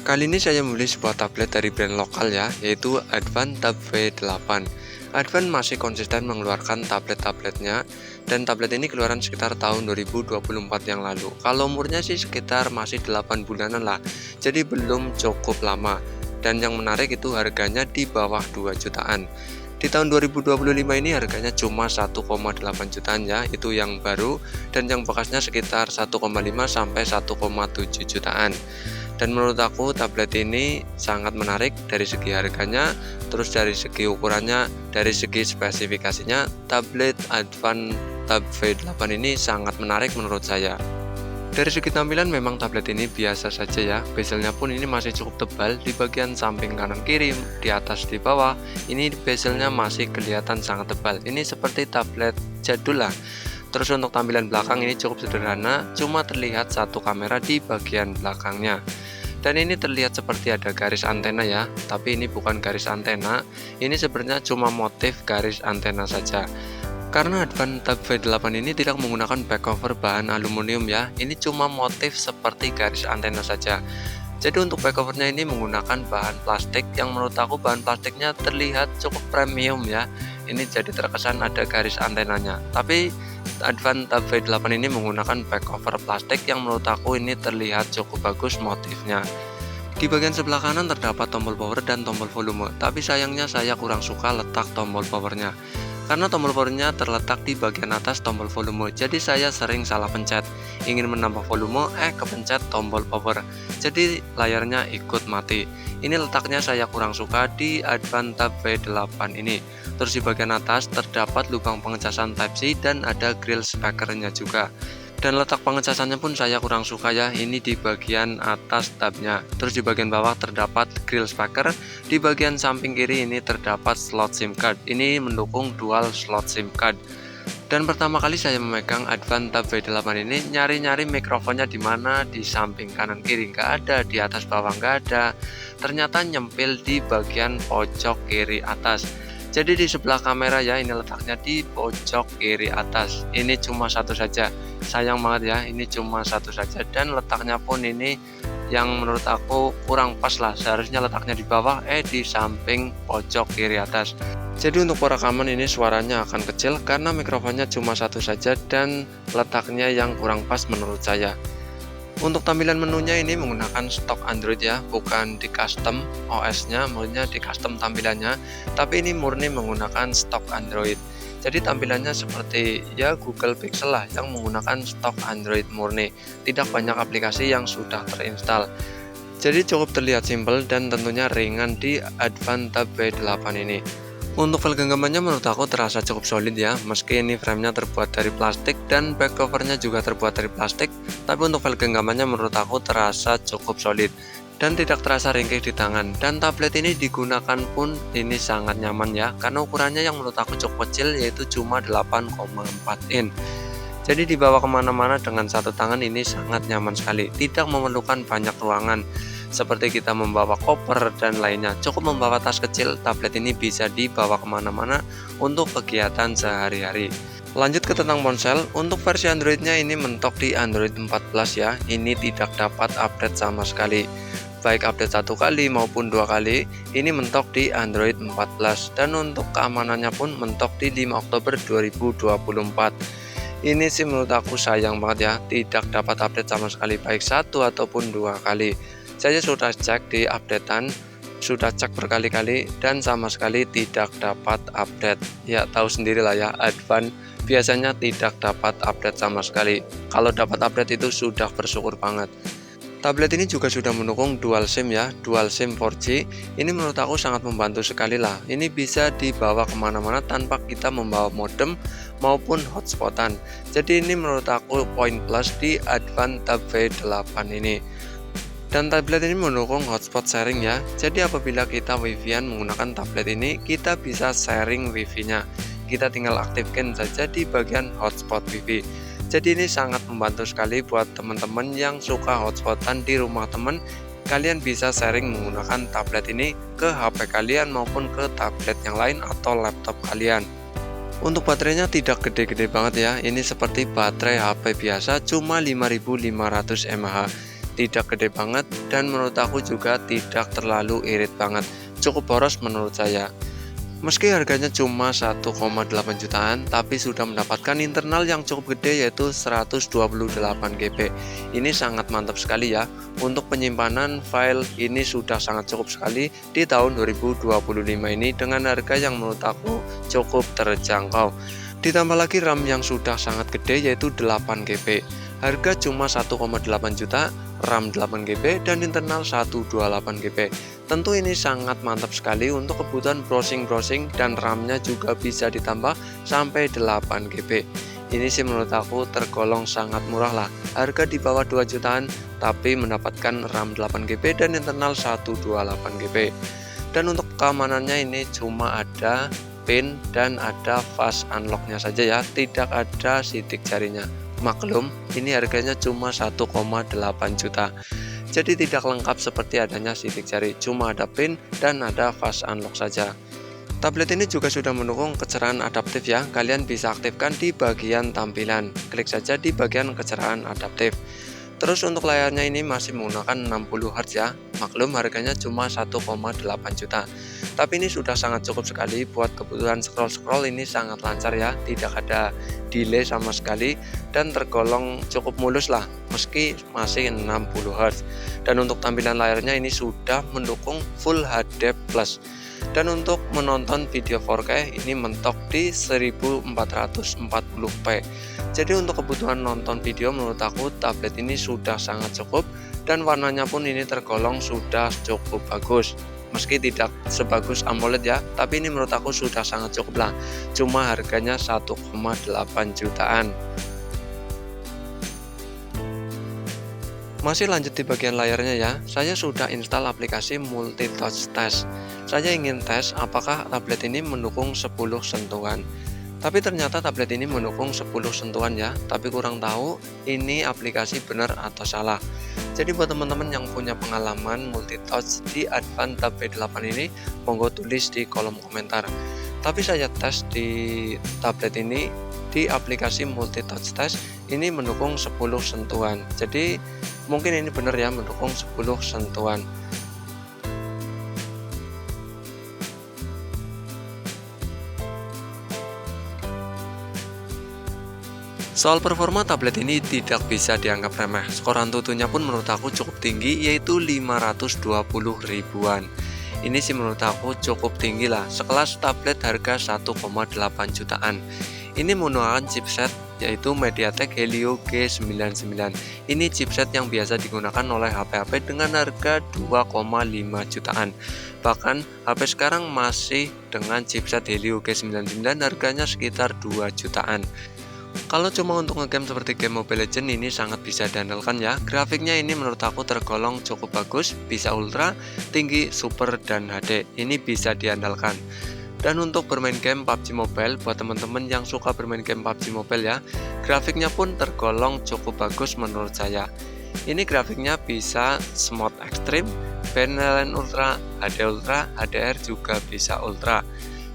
Kali ini saya membeli sebuah tablet dari brand lokal ya, yaitu Advan Tab V8. Advan masih konsisten mengeluarkan tablet-tabletnya, dan tablet ini keluaran sekitar tahun 2024 yang lalu. Kalau umurnya sih sekitar masih 8 bulanan lah, jadi belum cukup lama. Dan yang menarik itu harganya di bawah 2 jutaan. Di tahun 2025 ini harganya cuma 1,8 jutaan ya, itu yang baru, dan yang bekasnya sekitar 1,5 sampai 1,7 jutaan. Dan menurut aku tablet ini sangat menarik dari segi harganya, terus dari segi ukurannya, dari segi spesifikasinya, tablet Advan Tab V8 ini sangat menarik menurut saya. Dari segi tampilan memang tablet ini biasa saja ya, bezelnya pun ini masih cukup tebal di bagian samping kanan kiri, di atas di bawah, ini bezelnya masih kelihatan sangat tebal, ini seperti tablet jadul lah. Terus untuk tampilan belakang ini cukup sederhana, cuma terlihat satu kamera di bagian belakangnya. Dan ini terlihat seperti ada garis antena ya, tapi ini bukan garis antena, ini sebenarnya cuma motif garis antena saja. Karena Advan Tab V8 ini tidak menggunakan back cover bahan aluminium ya, ini cuma motif seperti garis antena saja. Jadi untuk back covernya ini menggunakan bahan plastik yang menurut aku bahan plastiknya terlihat cukup premium ya. Ini jadi terkesan ada garis antenanya. Tapi Advan Tab V8 ini menggunakan back cover plastik yang menurut aku ini terlihat cukup bagus motifnya. Di bagian sebelah kanan terdapat tombol power dan tombol volume, tapi sayangnya saya kurang suka letak tombol powernya. Karena tombol powernya terletak di bagian atas tombol volume, jadi saya sering salah pencet. Ingin menambah volume, kepencet tombol power, jadi layarnya ikut mati. Ini letaknya saya kurang suka di Advan Tab V8 ini. Terus di bagian atas terdapat lubang pengecasan Type-C dan ada grill speakernya juga. Dan letak pengecasannya pun saya kurang suka ya, ini di bagian atas tabnya. Terus di bagian bawah terdapat grill speaker, di bagian samping kiri ini terdapat slot SIM card. Ini mendukung dual slot SIM card. Dan pertama kali saya memegang Advan Tab V8 ini nyari-nyari mikrofonnya di mana, di samping kanan kiri nggak ada, di atas bawah nggak ada. Ternyata nyempil di bagian pojok kiri atas. Jadi di sebelah kamera ya, ini letaknya di pojok kiri atas. Ini cuma satu saja, sayang banget ya, ini cuma satu saja. Dan letaknya pun ini yang menurut aku kurang pas lah, seharusnya letaknya di bawah, di samping pojok kiri atas. Jadi untuk perekaman ini suaranya akan kecil karena mikrofonnya cuma satu saja dan letaknya yang kurang pas menurut saya. Untuk tampilan menunya ini menggunakan stok Android ya, bukan di custom OS-nya, maksudnya di custom tampilannya, tapi ini murni menggunakan stok Android. Jadi tampilannya seperti ya Google Pixel lah yang menggunakan stok Android murni, tidak banyak aplikasi yang sudah terinstall. Jadi cukup terlihat simpel dan tentunya ringan di Advan Tab V8 ini. Untuk file genggamannya menurut aku terasa cukup solid ya, meski ini framenya terbuat dari plastik dan back covernya juga terbuat dari plastik, tapi untuk file genggamannya menurut aku terasa cukup solid dan tidak terasa ringkih di tangan. Dan tablet ini digunakan pun ini sangat nyaman ya, karena ukurannya yang menurut aku cukup kecil, yaitu cuma 8,4 in. Jadi dibawa kemana-mana dengan satu tangan ini sangat nyaman sekali, tidak memerlukan banyak ruangan seperti kita membawa koper dan lainnya. Cukup membawa tas kecil, tablet ini bisa dibawa kemana-mana untuk kegiatan sehari-hari. Lanjut ke tentang ponsel, untuk versi Androidnya ini mentok di Android 14 ya, ini tidak dapat update sama sekali. Baik update 1 kali maupun 2 kali, ini mentok di Android 14. Dan untuk keamanannya pun mentok di 5 Oktober 2024. Ini sih menurut aku sayang banget ya, tidak dapat update sama sekali baik 1 ataupun 2 kali. Saya sudah cek di updatean, sudah cek berkali-kali dan sama sekali tidak dapat update. Ya tahu sendirilah ya, Advan biasanya tidak dapat update sama sekali. Kalau dapat update itu sudah bersyukur banget. Tablet ini juga sudah mendukung dual SIM ya, dual SIM 4G. Ini menurut aku sangat membantu sekali lah. Ini bisa dibawa kemana-mana tanpa kita membawa modem maupun hotspotan. Jadi ini menurut aku poin plus di Advan Tab V8 ini. Dan tablet ini mendukung hotspot sharing ya. Jadi apabila kita wifi-an menggunakan tablet ini, kita bisa sharing wifi-nya. Kita tinggal aktifkan saja di bagian hotspot wifi. Jadi ini sangat membantu sekali buat teman-teman yang suka hotspotan di rumah teman. Kalian bisa sharing menggunakan tablet ini ke HP kalian maupun ke tablet yang lain atau laptop kalian. Untuk baterainya tidak gede-gede banget ya. Ini seperti baterai HP biasa, cuma 5500 mAh. tidak gede banget, dan menurut aku juga tidak terlalu irit banget, cukup boros menurut saya. Meski harganya cuma 1,8 jutaan, tapi sudah mendapatkan internal yang cukup gede yaitu 128 GB. Ini sangat mantap sekali ya. Untuk penyimpanan file ini sudah sangat cukup sekali di tahun 2025 ini dengan harga yang menurut aku cukup terjangkau. Ditambah lagi RAM yang sudah sangat gede yaitu 8 GB. Harga cuma 1,8 juta, RAM 8 GB dan internal 128 GB. Tentu ini sangat mantap sekali untuk kebutuhan browsing-browsing, dan RAM-nya juga bisa ditambah sampai 8 GB. Ini sih menurut aku tergolong sangat murah lah. Harga di bawah 2 jutaan tapi mendapatkan RAM 8 GB dan internal 128 GB. Dan untuk keamanannya ini cuma ada PIN dan ada fast unlock-nya saja ya, tidak ada sidik jarinya. Maklum, ini harganya cuma 1,8 juta. Jadi tidak lengkap seperti adanya sidik jari, cuma ada PIN dan ada fast unlock saja. Tablet ini juga sudah mendukung kecerahan adaptif ya, kalian bisa aktifkan di bagian tampilan, klik saja di bagian kecerahan adaptif. Terus untuk layarnya ini masih menggunakan 60Hz ya, maklum harganya cuma 1,8 juta. Tapi ini sudah sangat cukup sekali buat kebutuhan scroll-scroll, ini sangat lancar ya, tidak ada delay sama sekali dan tergolong cukup mulus lah meski masih 60Hz. Dan untuk tampilan layarnya ini sudah mendukung Full HD+. Dan untuk menonton video 4K ini mentok di 1440p. Jadi untuk kebutuhan nonton video menurut aku tablet ini sudah sangat cukup, dan warnanya pun ini tergolong sudah cukup bagus. Meski tidak sebagus AMOLED ya, tapi ini menurut aku sudah sangat cukup lah. Cuma harganya 1,8 jutaan. Masih lanjut di bagian layarnya ya, saya sudah install aplikasi Multi Touch Test. Saya ingin tes apakah tablet ini mendukung 10 sentuhan. Tapi ternyata tablet ini mendukung 10 sentuhan ya, tapi kurang tahu ini aplikasi benar atau salah. Jadi buat teman-teman yang punya pengalaman multi touch di Advan Tab V8 ini, monggo tulis di kolom komentar. Tapi saya tes di tablet ini di aplikasi Multi Touch Test ini mendukung 10 sentuhan. Jadi mungkin ini benar ya, mendukung 10 sentuhan. Soal performa tablet ini tidak bisa dianggap remeh. Skor Antutunya pun menurut aku cukup tinggi, yaitu 520 ribuan. Ini sih menurut aku cukup tinggi lah, sekelas tablet harga 1,8 jutaan. Ini menggunakan chipset yaitu MediaTek Helio G99. Ini chipset yang biasa digunakan oleh HP-HP dengan harga 2,5 jutaan. Bahkan HP sekarang masih dengan chipset Helio G99 harganya sekitar 2 jutaan. Kalau cuma untuk ngegame seperti game Mobile Legends ini sangat bisa diandalkan ya. Grafiknya ini menurut aku tergolong cukup bagus, bisa ultra, tinggi, super, dan HD. Ini bisa diandalkan. Dan untuk bermain game PUBG Mobile, buat teman-teman yang suka bermain game PUBG Mobile ya, grafiknya pun tergolong cukup bagus menurut saya. Ini grafiknya bisa Smooth Extreme, Beneline Ultra, HD Ultra, HDR juga bisa Ultra.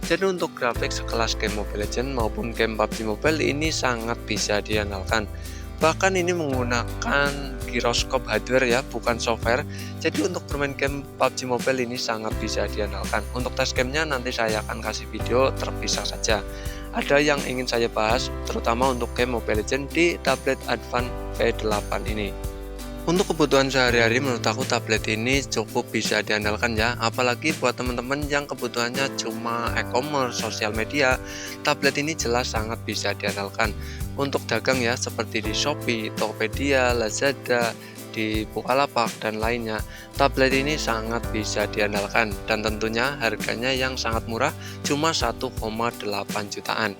Jadi untuk grafik sekelas game Mobile Legends maupun game PUBG Mobile ini sangat bisa diandalkan. Bahkan ini menggunakan gyroscope hardware ya, bukan software. Jadi untuk bermain game PUBG Mobile ini sangat bisa diandalkan. Untuk tes gamenya nanti saya akan kasih video terpisah saja. Ada yang ingin saya bahas terutama untuk game Mobile Legends di tablet Advan V8 ini. Untuk kebutuhan sehari-hari menurut aku tablet ini cukup bisa diandalkan ya, apalagi buat teman-teman yang kebutuhannya cuma e-commerce, sosial media, tablet ini jelas sangat bisa diandalkan. Untuk dagang ya, seperti di Shopee, Tokopedia, Lazada, di Bukalapak dan lainnya, tablet ini sangat bisa diandalkan, dan tentunya harganya yang sangat murah, cuma 1,8 jutaan.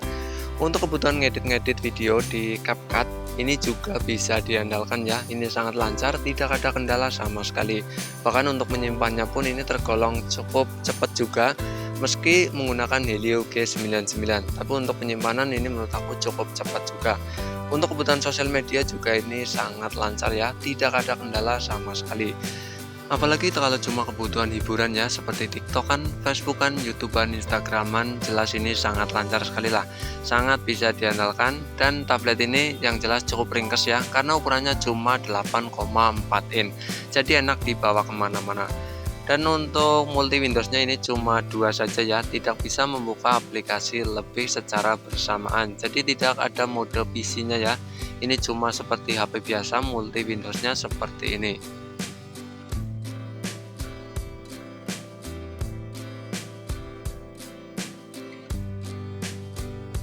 Untuk kebutuhan ngedit-ngedit video di CapCut ini juga bisa diandalkan ya, ini sangat lancar, tidak ada kendala sama sekali. Bahkan untuk menyimpannya pun ini tergolong cukup cepat juga, meski menggunakan Helio G99. Tapi untuk penyimpanan ini menurut aku cukup cepat juga. Untuk kebutuhan sosial media juga ini sangat lancar ya, tidak ada kendala sama sekali. Apalagi kalau cuma kebutuhan hiburan ya, seperti TikTokan, Facebookan, YouTubean, Instagraman, jelas ini sangat lancar sekali lah. Sangat bisa diandalkan, dan tablet ini yang jelas cukup ringkes ya, karena ukurannya cuma 8,4 in. Jadi enak dibawa kemana-mana. Dan untuk multi Windowsnya ini cuma 2 saja ya, tidak bisa membuka aplikasi lebih secara bersamaan. Jadi tidak ada mode PC-nya ya. Ini cuma seperti HP biasa, multi Windowsnya seperti ini.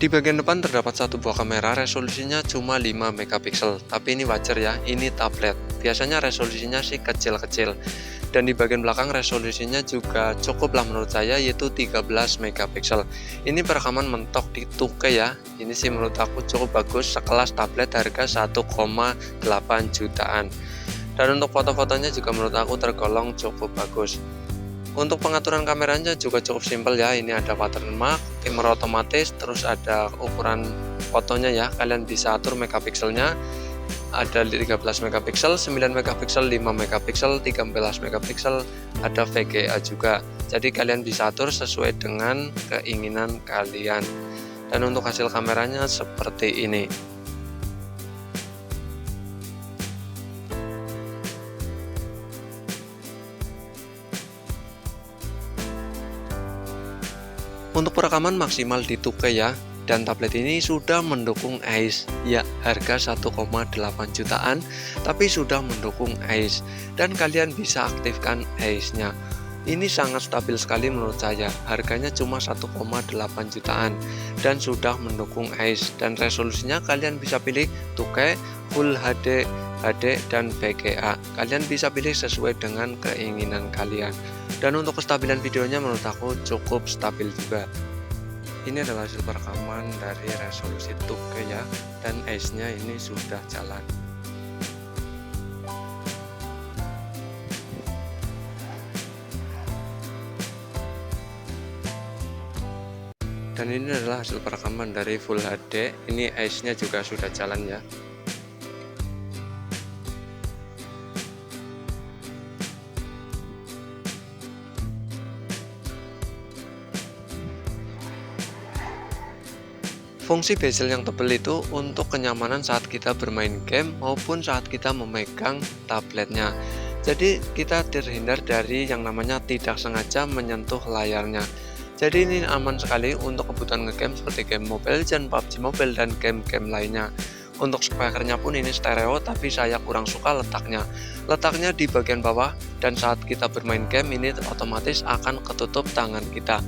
Di bagian depan terdapat satu buah kamera, resolusinya cuma 5 megapiksel. Tapi ini wajar ya, ini tablet. Biasanya resolusinya sih kecil-kecil. Dan di bagian belakang resolusinya juga cukup lah menurut saya, yaitu 13 megapiksel. Ini perekaman mentok di 2K ya. Ini sih menurut aku cukup bagus, sekelas tablet harga 1,8 jutaan. Dan untuk foto-fotonya juga menurut aku tergolong cukup bagus. Untuk pengaturan kameranya juga cukup simpel ya. Ini ada watermark, timer otomatis, terus ada ukuran fotonya ya. Kalian bisa atur megapikselnya. Ada 13 megapiksel, 9 megapiksel, 5 megapiksel, 13 megapiksel, ada VGA juga. Jadi kalian bisa atur sesuai dengan keinginan kalian. Dan untuk hasil kameranya seperti ini. Untuk perekaman maksimal di 2K ya, dan tablet ini sudah mendukung AIS. Ya, harga 1,8 jutaan, tapi sudah mendukung AIS. Dan kalian bisa aktifkan AIS-nya. Ini sangat stabil sekali menurut saya. Harganya cuma 1,8 jutaan dan sudah mendukung AIS. Dan resolusinya kalian bisa pilih 2K, Full HD, HD, dan VGA. Kalian bisa pilih sesuai dengan keinginan kalian. Dan untuk kestabilan videonya menurut aku cukup stabil juga. Ini adalah hasil perekaman dari resolusi 2K ya, dan AIS-nya ini sudah jalan. Dan ini adalah hasil perekaman dari Full HD. Ini AIS-nya juga sudah jalan ya. Fungsi bezel yang tebal itu untuk kenyamanan saat kita bermain game maupun saat kita memegang tabletnya. Jadi kita terhindar dari yang namanya tidak sengaja menyentuh layarnya. Jadi ini aman sekali untuk kebutuhan ngegame seperti game Mobile Legends, PUBG Mobile, dan game-game lainnya. Untuk speakernya pun ini stereo, tapi saya kurang suka letaknya. Letaknya di bagian bawah, dan saat kita bermain game ini otomatis akan ketutup tangan kita.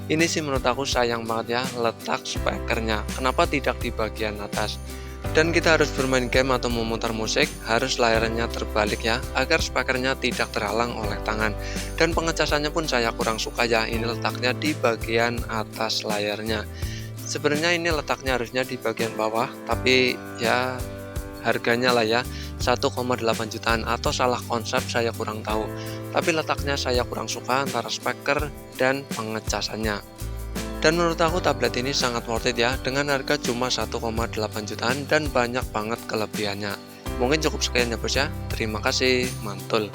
Ini sih menurut aku sayang banget ya letak speakernya. Kenapa tidak di bagian atas? Dan kita harus bermain game atau memutar musik, harus layarnya terbalik ya, agar speakernya tidak terhalang oleh tangan. Dan pengecasannya pun saya kurang suka ya, ini letaknya di bagian atas layarnya. Sebenarnya ini letaknya harusnya di bagian bawah, tapi ya harganya lah ya 1,8 jutaan, atau salah konsep saya kurang tahu. Tapi letaknya saya kurang suka antara speaker dan pengecasannya. Dan menurut aku tablet ini sangat worth it ya, dengan harga cuma 1,8 jutaan dan banyak banget kelebihannya. Mungkin cukup sekian ya bos ya. Terima kasih, mantul.